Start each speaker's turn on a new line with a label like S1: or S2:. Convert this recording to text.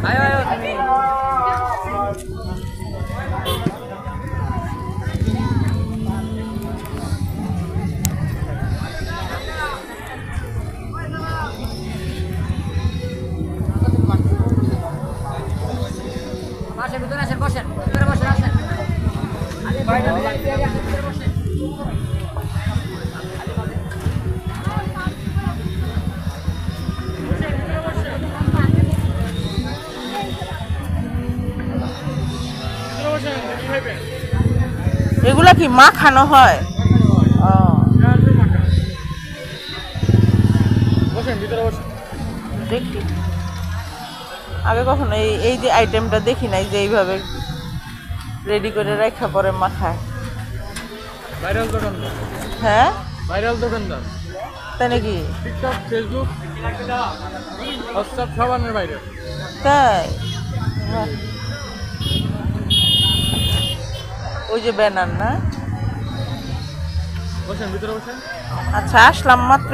S1: আয় আয় তুমি মাঠের ভিতরে আসেন, বসেন, ভিতরে বসেন, আসেন। আরে বাইরে ভিতরে বসেন।
S2: এগুলা কি মাখানো হয়? দেখি আগে কখনো এই যে আইটেমটা দেখি নাই যে এইভাবে রেডি করে রাখা পরে মাখায়।
S1: ভাইরাল দোকানদার।
S2: হ্যাঁ
S1: ভাইরাল দোকানদার।
S2: তাই নাকি?
S1: টিকটক, ফেসবুক, হোয়াটসঅ্যাপ সাবানের বাইরে।
S2: তাই ওই যে ব্যানার না?
S1: বসেন, ভিতরে বসেন।
S2: আচ্ছা আসলাম মাত্র।